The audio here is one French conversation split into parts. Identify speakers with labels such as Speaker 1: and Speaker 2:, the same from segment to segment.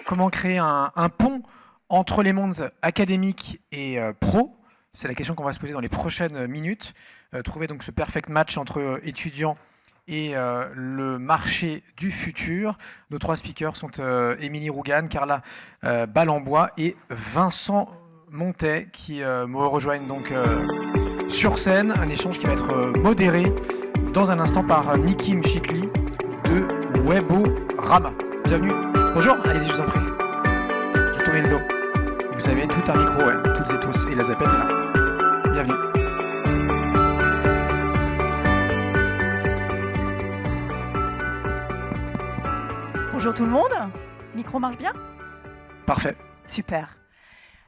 Speaker 1: Comment créer un pont entre les mondes académiques et pro? C'est la question qu'on va se poser dans les prochaines minutes. Trouver donc ce perfect match entre étudiants et le marché du futur. Nos trois speakers sont Émilie Rougan, Carla Ballambois et Vincent Montet qui me rejoignent donc sur scène. Un échange qui va être modéré dans un instant par Niki Mchikli de Weborama. Bienvenue. Bonjour, allez-y, je vous en prie. Vous tournez le dos. Vous avez tout un micro, ouais, toutes et tous. Et la zapette est là. Bienvenue.
Speaker 2: Bonjour tout le monde. Micro marche bien ?
Speaker 1: Parfait.
Speaker 2: Super.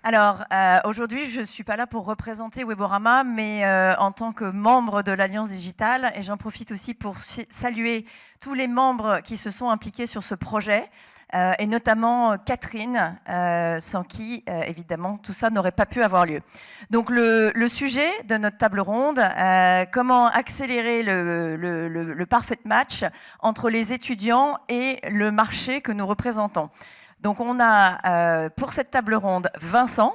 Speaker 2: Alors, aujourd'hui, je ne suis pas là pour représenter Weborama, mais en tant que membre de l'Alliance Digitale. Et j'en profite aussi pour saluer tous les membres qui se sont impliqués sur ce projet, et notamment Catherine, sans qui, évidemment, tout ça n'aurait pas pu avoir lieu. Donc, le sujet de notre table ronde, comment accélérer le parfait match entre les étudiants et le marché que nous représentons. Donc on a pour cette table ronde Vincent,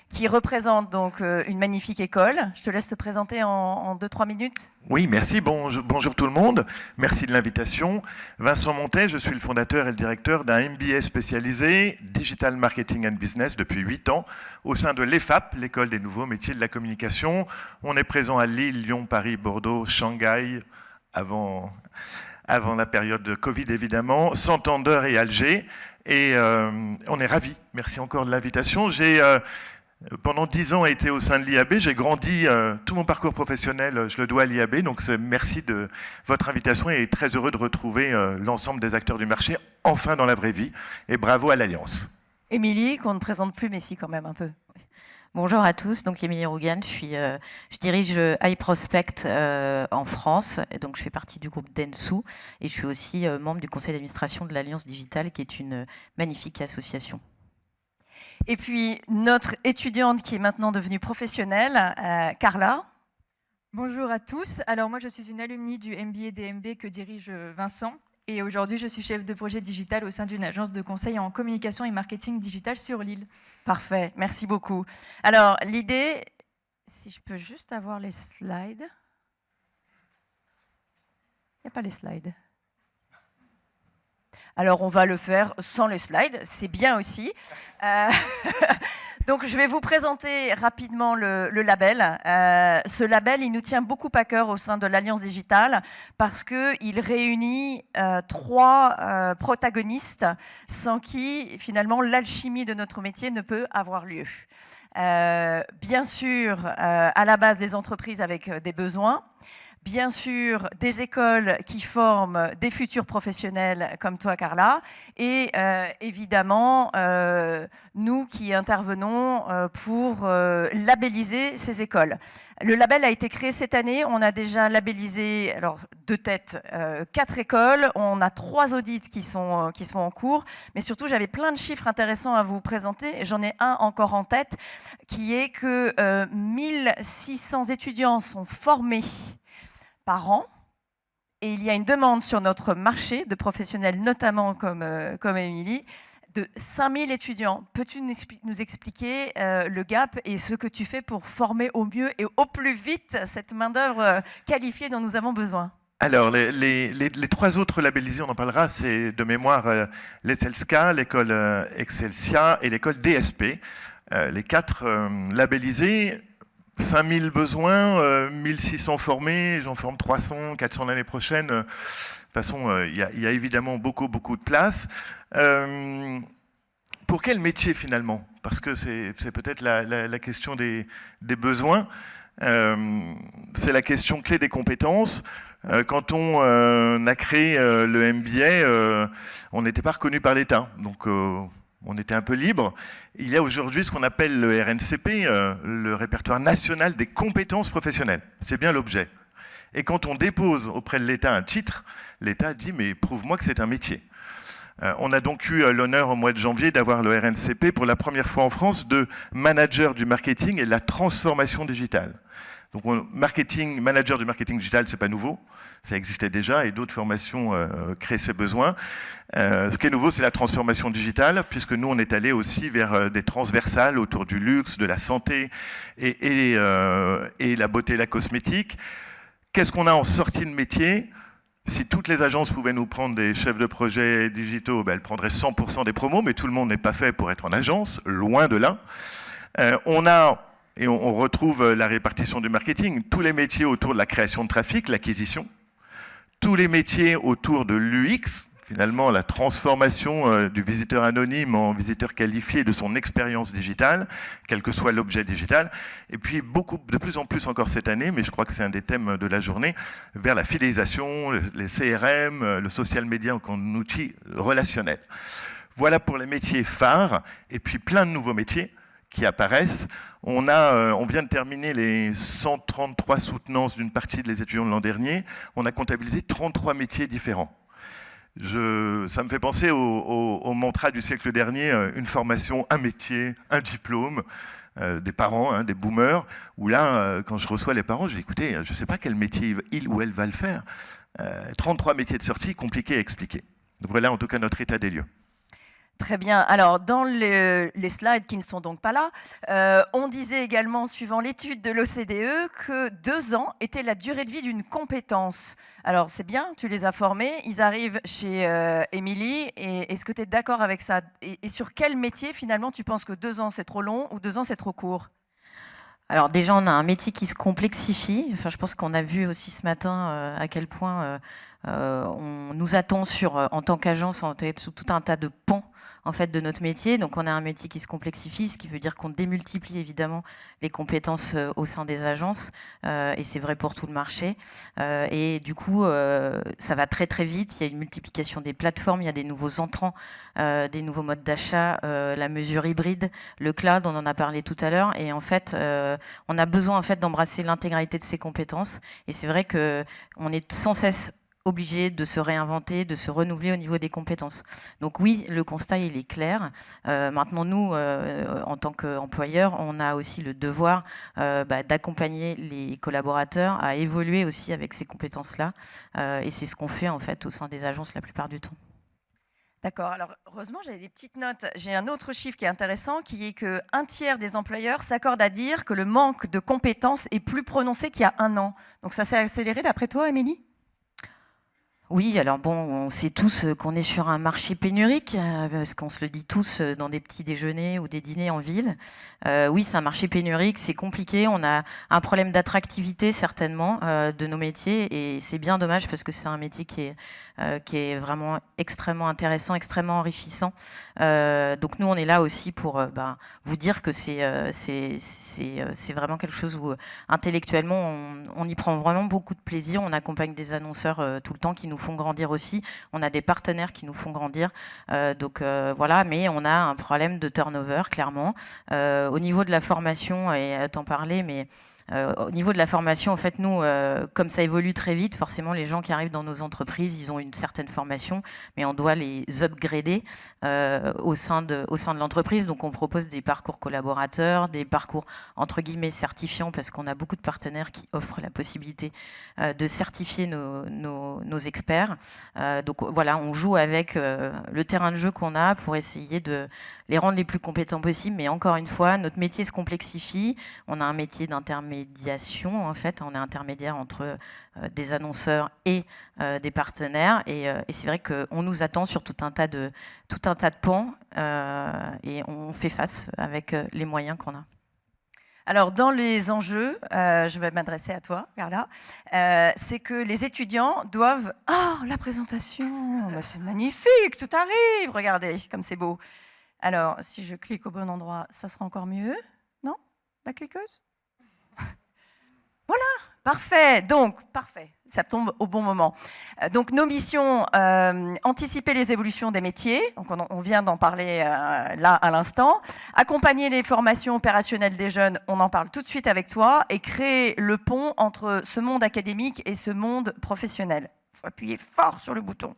Speaker 2: qui représente donc une magnifique école. Je te laisse te présenter en 2-3 minutes.
Speaker 3: Oui, merci. Bonjour tout le monde. Merci de l'invitation. Vincent Montet, je suis le fondateur et le directeur d'un MBA spécialisé Digital Marketing and Business depuis 8 ans au sein de l'EFAP, l'École des nouveaux métiers de la communication. On est présent à Lille, Lyon, Paris, Bordeaux, Shanghai, avant la période de Covid évidemment, Santander et Alger. Et on est ravis. Merci encore de l'invitation. J'ai pendant 10 ans été au sein de l'IAB. J'ai grandi, tout mon parcours professionnel, je le dois à l'IAB. Donc merci de votre invitation et très heureux de retrouver l'ensemble des acteurs du marché, enfin dans la vraie vie. Et bravo à l'Alliance.
Speaker 2: Émilie, qu'on ne présente plus, mais si quand même un peu.
Speaker 4: Bonjour à tous, donc Émilie Rougan, je dirige iProspect en France, et donc je fais partie du groupe Dentsu et je suis aussi membre du conseil d'administration de l'Alliance Digitale qui est une magnifique association.
Speaker 2: Et puis notre étudiante qui est maintenant devenue professionnelle, Carla.
Speaker 5: Bonjour à tous, alors moi je suis une alumni du MBA DMB que dirige Vincent. Et aujourd'hui, je suis chef de projet digital au sein d'une agence de conseil en communication et marketing digital sur Lille.
Speaker 2: Parfait, merci beaucoup. Alors, l'idée, si je peux juste avoir les slides. Il n'y a pas les slides. Alors, on va le faire sans les slides, c'est bien aussi. Donc, je vais vous présenter rapidement le label. Ce label, il nous tient beaucoup à cœur au sein de l'Alliance Digitale parce qu'il réunit 3 protagonistes sans qui, finalement, l'alchimie de notre métier ne peut avoir lieu. Bien sûr, à la base des entreprises avec des besoins. Bien sûr, des écoles qui forment des futurs professionnels comme toi, Carla, et évidemment, nous qui intervenons pour labelliser ces écoles. Le label a été créé cette année, on a déjà labellisé, alors de tête, 4 écoles, on a 3 audits qui sont en cours, mais surtout j'avais plein de chiffres intéressants à vous présenter, j'en ai un encore en tête, qui est que 1600 étudiants sont formés par an, et il y a une demande sur notre marché de professionnels, notamment comme Émilie, de 5000 étudiants. Peux-tu nous expliquer le gap et ce que tu fais pour former au mieux et au plus vite cette main-d'œuvre qualifiée dont nous avons besoin ?
Speaker 3: Alors, les 3 autres labellisés, on en parlera, c'est de mémoire l'ESSELSCA, l'école Excelsia et l'école DSP. Les 4 labellisés, 5000 besoins, 1600 formés, j'en forme 300, 400 l'année prochaine. De toute façon, il y a évidemment beaucoup de place. Pour quel métier finalement ? Parce que c'est peut-être la question des besoins. C'est la question clé des compétences. Quand on a créé le MBA, on n'était pas reconnu par l'État. Donc, on était un peu libre. Il y a aujourd'hui ce qu'on appelle le RNCP, le répertoire national des compétences professionnelles. C'est bien l'objet. Et quand on dépose auprès de l'État un titre, l'État dit « mais prouve-moi que c'est un métier ». On a donc eu l'honneur au mois de janvier d'avoir le RNCP pour la première fois en France de manager du marketing et de la transformation digitale. Donc, manager du marketing digital, c'est pas nouveau. Ça existait déjà et d'autres formations créent ces besoins. Ce qui est nouveau, c'est la transformation digitale, puisque nous, on est allé aussi vers des transversales autour du luxe, de la santé et la beauté et la cosmétique. Qu'est-ce qu'on a en sortie de métier ? Si toutes les agences pouvaient nous prendre des chefs de projet digitaux, elles prendraient 100% des promos, mais tout le monde n'est pas fait pour être en agence, loin de là. Et on retrouve la répartition du marketing, tous les métiers autour de la création de trafic, l'acquisition, tous les métiers autour de l'UX, finalement la transformation du visiteur anonyme en visiteur qualifié de son expérience digitale, quel que soit l'objet digital, et puis de plus en plus encore cette année, mais je crois que c'est un des thèmes de la journée, vers la fidélisation, les CRM, le social media comme outil relationnel. Voilà pour les métiers phares, et puis plein de nouveaux métiers qui apparaissent. On vient de terminer les 133 soutenances d'une partie des étudiants de l'an dernier. On a comptabilisé 33 métiers différents. Ça me fait penser au mantra du siècle dernier, une formation, un métier, un diplôme, des parents, des boomers, où là, quand je reçois les parents, je dis, écoutez, je ne sais pas quel métier il ou elle va le faire. 33 métiers de sortie, compliqués à expliquer. Donc voilà en tout cas notre état des lieux.
Speaker 2: Très bien. Alors, dans les slides qui ne sont donc pas là, on disait également, suivant l'étude de l'OCDE, que 2 ans était la durée de vie d'une compétence. Alors, c'est bien, tu les as formés. Ils arrivent chez Émilie. Et est-ce que tu es d'accord avec ça ? Et sur quel métier, finalement, tu penses que 2 ans, c'est trop long ou 2 ans, c'est trop court ?
Speaker 4: Alors déjà, on a un métier qui se complexifie. Enfin, je pense qu'on a vu aussi ce matin à quel point on nous attend en tant qu'agence sous tout un tas de pans en fait, de notre métier. Donc on a un métier qui se complexifie, ce qui veut dire qu'on démultiplie évidemment les compétences au sein des agences, et c'est vrai pour tout le marché. Et du coup, ça va très très vite. Il y a une multiplication des plateformes, il y a des nouveaux entrants, des nouveaux modes d'achat, la mesure hybride, le cloud, on en a parlé tout à l'heure. Et en fait, on a besoin en fait d'embrasser l'intégralité de ces compétences. Et c'est vrai qu'on est sans cesse obligé de se réinventer, de se renouveler au niveau des compétences. Donc oui, le constat, il est clair. Maintenant, nous, en tant qu'employeurs, on a aussi le devoir d'accompagner les collaborateurs à évoluer aussi avec ces compétences-là. Et c'est ce qu'on fait, en fait, au sein des agences la plupart du temps.
Speaker 2: D'accord. Alors, heureusement, j'avais des petites notes. J'ai un autre chiffre qui est intéressant, qui est qu'un tiers des employeurs s'accordent à dire que le manque de compétences est plus prononcé qu'il y a 1 an. Donc ça s'est accéléré, d'après toi, Émilie ?
Speaker 4: Oui, alors bon, on sait tous qu'on est sur un marché pénurique, parce qu'on se le dit tous dans des petits déjeuners ou des dîners en ville. Oui, c'est un marché pénurique, c'est compliqué, on a un problème d'attractivité certainement de nos métiers, et c'est bien dommage parce que c'est un métier qui est vraiment extrêmement intéressant, extrêmement enrichissant. Donc nous, on est là aussi pour vous dire que c'est vraiment quelque chose où intellectuellement, on y prend vraiment beaucoup de plaisir. On accompagne des annonceurs tout le temps qui nous font grandir aussi. On a des partenaires qui nous font grandir. Voilà, mais on a un problème de turnover, clairement. Au niveau de la formation, et t'en parler, mais au niveau de la formation, en fait, nous, comme ça évolue très vite, forcément, les gens qui arrivent dans nos entreprises, ils ont une certaine formation, mais on doit les upgrader au sein de l'entreprise. Donc, on propose des parcours collaborateurs, des parcours, entre guillemets, certifiants, parce qu'on a beaucoup de partenaires qui offrent la possibilité de certifier nos experts. Donc, voilà, on joue avec le terrain de jeu qu'on a pour essayer de les rendre les plus compétents possibles. Mais encore une fois, notre métier se complexifie. On a un métier d'intermédiation, en fait. On est intermédiaire entre des annonceurs et des partenaires. Et c'est vrai qu'on nous attend sur tout un tas de pans. Et on fait face avec les moyens qu'on a.
Speaker 2: Alors, dans les enjeux, je vais m'adresser à toi, Carla, c'est que les étudiants doivent... Oh, la présentation, c'est magnifique, tout arrive, regardez, comme c'est beau. Alors, si je clique au bon endroit, ça sera encore mieux. Non ? La cliqueuse ? Voilà, parfait. Donc, parfait. Ça tombe au bon moment. Donc, nos missions, anticiper les évolutions des métiers. Donc, on vient d'en parler là à l'instant. Accompagner les formations opérationnelles des jeunes. On en parle tout de suite avec toi. Et créer le pont entre ce monde académique et ce monde professionnel. Il faut appuyer fort sur le bouton.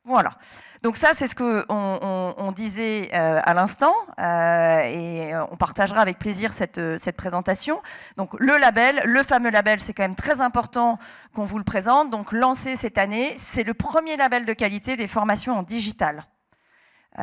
Speaker 2: Voilà. Donc ça, c'est ce qu'on disait à l'instant, et on partagera avec plaisir cette présentation. Donc le label, le fameux label, c'est quand même très important qu'on vous le présente. Donc lancé cette année, c'est le premier label de qualité des formations en digital.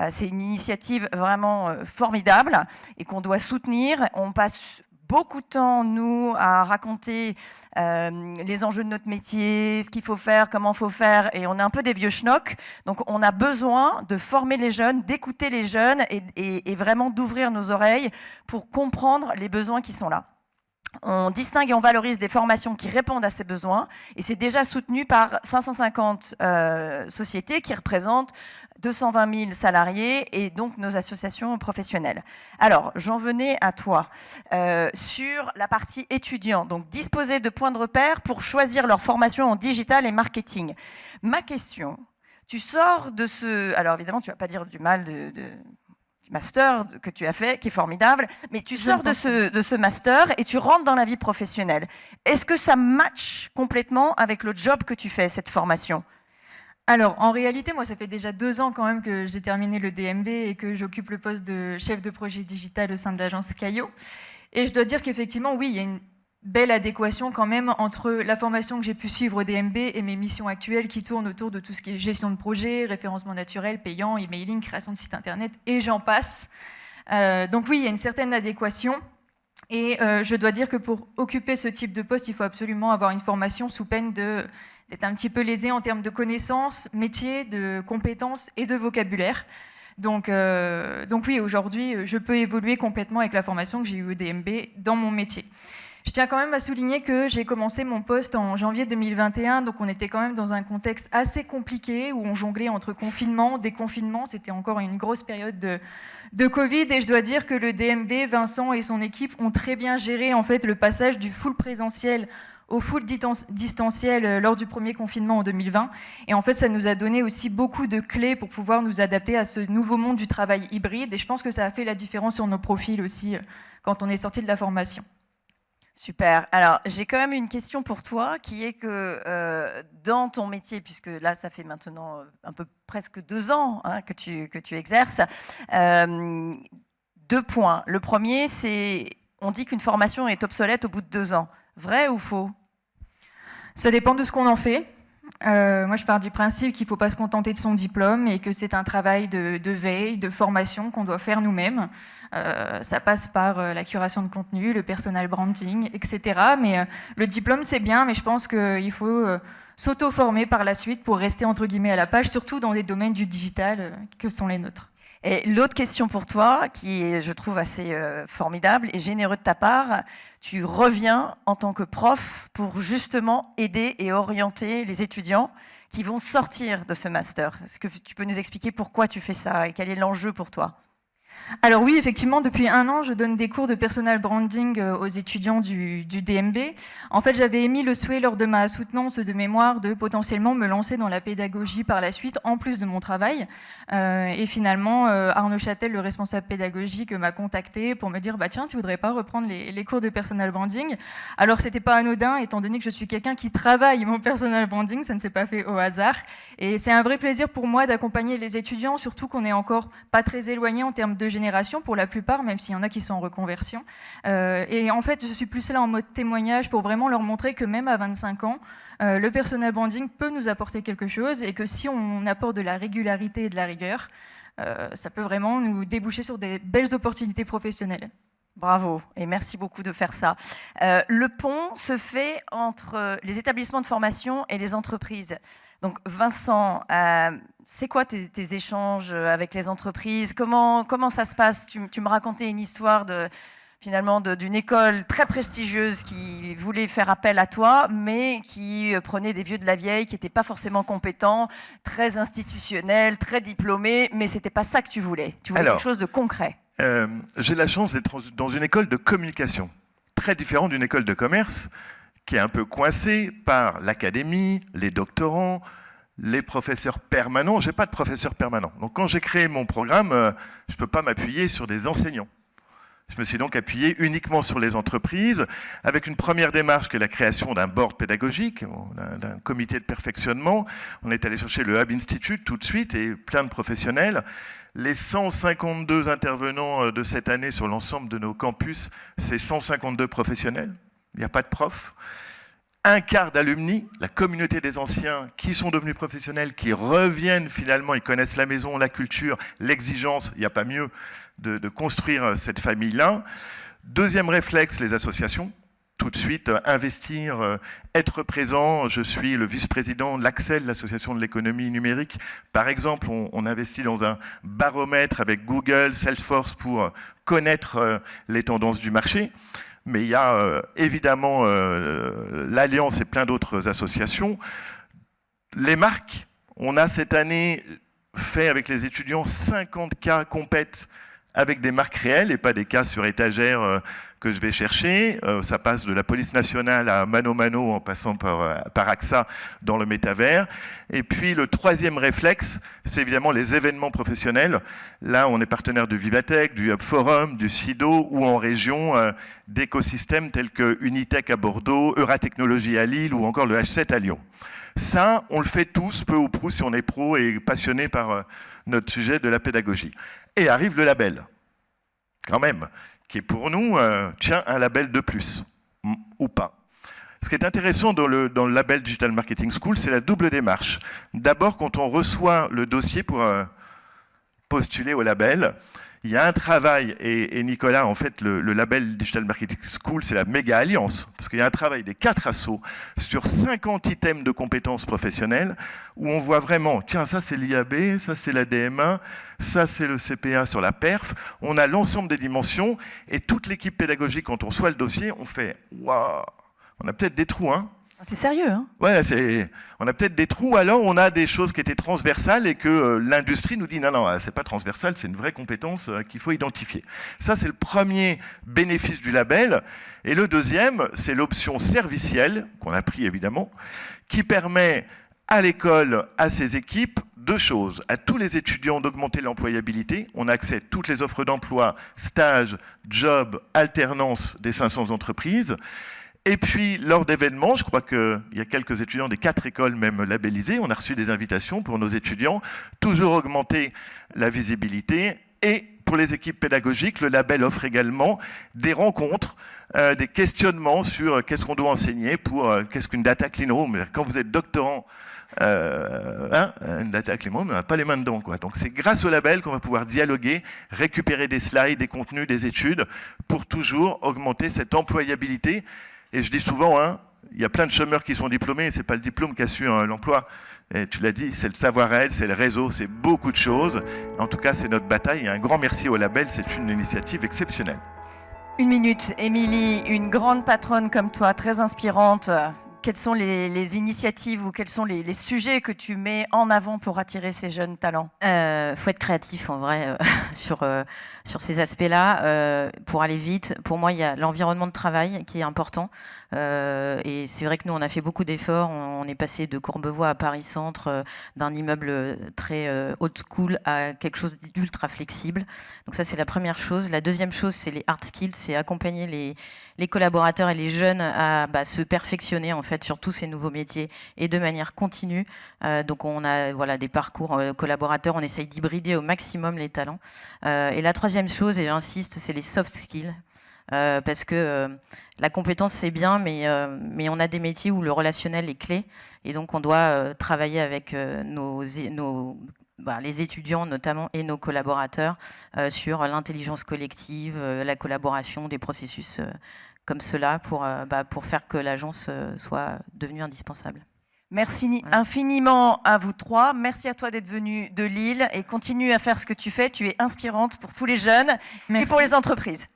Speaker 2: C'est une initiative vraiment formidable et qu'on doit soutenir. On passe beaucoup de temps, nous, à raconter les enjeux de notre métier, ce qu'il faut faire, comment il faut faire, et on est un peu des vieux schnocks. Donc on a besoin de former les jeunes, d'écouter les jeunes et vraiment d'ouvrir nos oreilles pour comprendre les besoins qui sont là. On distingue et on valorise des formations qui répondent à ces besoins, et c'est déjà soutenu par 550 sociétés qui représentent 220 000 salariés et donc nos associations professionnelles. Alors, j'en venais à toi sur la partie étudiant, donc disposer de points de repère pour choisir leur formation en digital et marketing. Ma question, tu sors de ce... Alors évidemment, tu ne vas pas dire du mal du master que tu as fait, qui est formidable, mais tu sors de ce master et tu rentres dans la vie professionnelle. Est-ce que ça match complètement avec le job que tu fais, cette formation ?
Speaker 5: Alors, en réalité, moi, ça fait déjà 2 ans quand même que j'ai terminé le DMB et que j'occupe le poste de chef de projet digital au sein de l'agence Caio. Et je dois dire qu'effectivement, oui, il y a une belle adéquation quand même entre la formation que j'ai pu suivre au DMB et mes missions actuelles qui tournent autour de tout ce qui est gestion de projet, référencement naturel, payant, emailing, création de site internet, et j'en passe. Donc oui, il y a une certaine adéquation. Et je dois dire que pour occuper ce type de poste, il faut absolument avoir une formation sous peine d'être un petit peu lésé en termes de connaissances, métiers, de compétences et de vocabulaire. Donc oui, aujourd'hui, je peux évoluer complètement avec la formation que j'ai eue au DMB dans mon métier. Je tiens quand même à souligner que j'ai commencé mon poste en janvier 2021, donc on était quand même dans un contexte assez compliqué où on jonglait entre confinement, déconfinement, c'était encore une grosse période de Covid, et je dois dire que le DMB, Vincent et son équipe ont très bien géré en fait le passage du full présentiel au full distanciel lors du premier confinement en 2020. Et en fait, ça nous a donné aussi beaucoup de clés pour pouvoir nous adapter à ce nouveau monde du travail hybride. Et je pense que ça a fait la différence sur nos profils aussi quand on est sorti de la formation.
Speaker 2: Super. Alors, j'ai quand même une question pour toi, qui est que dans ton métier, puisque là, ça fait maintenant un peu presque 2 ans que tu exerces, 2 points. Le premier, c'est, on dit qu'une formation est obsolète au bout de 2 ans. Vrai ou faux ?
Speaker 5: Ça dépend de ce qu'on en fait. Moi, je pars du principe qu'il ne faut pas se contenter de son diplôme et que c'est un travail de veille, de formation qu'on doit faire nous-mêmes. Ça passe par la curation de contenu, le personal branding, etc. Mais le diplôme, c'est bien, mais je pense qu'il faut s'auto-former par la suite pour rester, entre guillemets, à la page, surtout dans des domaines du digital que sont les nôtres.
Speaker 2: Et l'autre question pour toi, qui est, je trouve, assez formidable et généreux de ta part, tu reviens en tant que prof pour justement aider et orienter les étudiants qui vont sortir de ce master. Est-ce que tu peux nous expliquer pourquoi tu fais ça et quel est l'enjeu pour toi ?
Speaker 5: Alors oui, effectivement, depuis 1 an, je donne des cours de personal branding aux étudiants du DMB. En fait, j'avais émis le souhait lors de ma soutenance de mémoire de potentiellement me lancer dans la pédagogie par la suite, en plus de mon travail. Et finalement, Arnaud Châtel, le responsable pédagogique, m'a contacté pour me dire « Tiens, tu voudrais pas reprendre les cours de personal branding ?» Alors, c'était pas anodin, étant donné que je suis quelqu'un qui travaille mon personal branding, ça ne s'est pas fait au hasard. Et c'est un vrai plaisir pour moi d'accompagner les étudiants, surtout qu'on n'est encore pas très éloigné en termes de génération pour la plupart, même s'il y en a qui sont en reconversion. Et en fait, je suis plus là en mode témoignage pour vraiment leur montrer que même à 25 ans, le personal branding peut nous apporter quelque chose et que si on apporte de la régularité et de la rigueur, ça peut vraiment nous déboucher sur des belles opportunités professionnelles.
Speaker 2: Bravo, et merci beaucoup de faire ça. Le pont se fait entre les établissements de formation et les entreprises. Donc Vincent, c'est quoi tes échanges avec les entreprises ? Comment ça se passe ? Tu me racontais une histoire d'une école très prestigieuse qui voulait faire appel à toi, mais qui prenait des vieux de la vieille, qui n'étaient pas forcément compétents, très institutionnels, très diplômés, mais ce n'était pas ça que tu voulais. Tu voulais quelque chose de concret.
Speaker 3: J'ai la chance d'être dans une école de communication, très différente d'une école de commerce, qui est un peu coincée par l'académie, les doctorants, les professeurs permanents. Je n'ai pas de professeur permanent. Donc quand j'ai créé mon programme, je ne peux pas m'appuyer sur des enseignants. Je me suis donc appuyé uniquement sur les entreprises, avec une première démarche qui est la création d'un board pédagogique, d'un comité de perfectionnement. On est allé chercher le Hub Institute tout de suite et plein de professionnels. Les 152 intervenants de cette année sur l'ensemble de nos campus, c'est 152 professionnels. Il n'y a pas de profs. Un quart d'alumni, la communauté des anciens qui sont devenus professionnels, qui reviennent finalement, ils connaissent la maison, la culture, l'exigence, il n'y a pas mieux de construire cette famille-là. Deuxième réflexe, les associations. Tout de suite, investir, être présent. Je suis le vice-président de l'Axel, l'association de l'économie numérique. Par exemple, on investit dans un baromètre avec Google, Salesforce pour connaître les tendances du marché. Mais il y a évidemment l'Alliance et plein d'autres associations. Les marques, on a cette année fait avec les étudiants 50 cas compètes avec des marques réelles et pas des cas sur étagère que je vais chercher. Ça passe de la police nationale à Mano Mano en passant par AXA dans le métavers. Et puis le troisième réflexe, c'est évidemment les événements professionnels. Là, on est partenaire du Vivatech, du Hub Forum, du SIDO ou en région d'écosystèmes tels que Unitech à Bordeaux, Euratechnologie à Lille ou encore le H7 à Lyon. Ça, on le fait tous, peu ou prou, si on est pro et passionné par notre sujet de la pédagogie. Et arrive le label, quand même, qui est pour nous, un label de plus, ou pas. Ce qui est intéressant dans le label Digital Marketing School, c'est la double démarche. D'abord, quand on reçoit le dossier pour postuler au label, il y a un travail, et Nicolas, en fait, le label Digital Marketing School, c'est la méga alliance, parce qu'il y a un travail des 4 assos sur 50 items de compétences professionnelles, où on voit vraiment, tiens, ça c'est l'IAB, ça c'est la DMA, ça c'est le CPA sur la perf, on a l'ensemble des dimensions, et toute l'équipe pédagogique, quand on reçoit le dossier, on fait, waouh, on a peut-être des trous, hein.
Speaker 2: C'est sérieux, hein?
Speaker 3: Ouais, on a peut-être des trous, alors on a des choses qui étaient transversales et que l'industrie nous dit non, c'est pas transversal, c'est une vraie compétence qu'il faut identifier. Ça, c'est le premier bénéfice du label. Et le deuxième, c'est l'option servicielle, qu'on a pris évidemment, qui permet à l'école, à ses équipes, 2 choses. À tous les étudiants d'augmenter l'employabilité. On a accès à toutes les offres d'emploi, stages, jobs, alternance des 500 entreprises. Et puis, lors d'événements, je crois qu'il y a quelques étudiants des 4 écoles même labellisées, on a reçu des invitations pour nos étudiants, toujours augmenter la visibilité. Et pour les équipes pédagogiques, le label offre également des rencontres, des questionnements sur qu'est-ce qu'on doit enseigner pour qu'est-ce qu'une data clean room. Quand vous êtes doctorant, une data clean room, on n'a pas les mains dedans, quoi. Donc c'est grâce au label qu'on va pouvoir dialoguer, récupérer des slides, des contenus, des études, pour toujours augmenter cette employabilité. Et je dis souvent, il y a plein de chômeurs qui sont diplômés, et ce n'est pas le diplôme qui assure l'emploi. Et tu l'as dit, c'est le savoir-être, c'est le réseau, c'est beaucoup de choses. En tout cas, c'est notre bataille. Et un grand merci au label, c'est une initiative exceptionnelle.
Speaker 2: 1 minute, Émilie, une grande patronne comme toi, très inspirante. Quelles sont les initiatives ou quels sont les sujets que tu mets en avant pour attirer ces jeunes talents?
Speaker 4: Faut être créatif en vrai sur ces aspects-là. Pour aller vite, pour moi, il y a l'environnement de travail qui est important. Et c'est vrai que nous, on a fait beaucoup d'efforts. On est passé de Courbevoie à Paris-Centre, d'un immeuble très old school à quelque chose d'ultra flexible. Donc ça, c'est la première chose. La deuxième chose, c'est les hard skills, c'est accompagner les collaborateurs et les jeunes à se perfectionner en fait sur tous ces nouveaux métiers et de manière continue. Donc on a des parcours collaborateurs, on essaye d'hybrider au maximum les talents. Et la troisième chose, et j'insiste, c'est les soft skills. Parce que la compétence c'est bien, mais on a des métiers où le relationnel est clé, et donc on doit travailler avec les étudiants notamment et nos collaborateurs sur l'intelligence collective, la collaboration, des processus comme cela pour faire que l'agence soit devenue indispensable.
Speaker 2: Merci infiniment à vous 3. Merci à toi d'être venu de Lille et continue à faire ce que tu fais. Tu es inspirante pour tous les jeunes et pour les entreprises.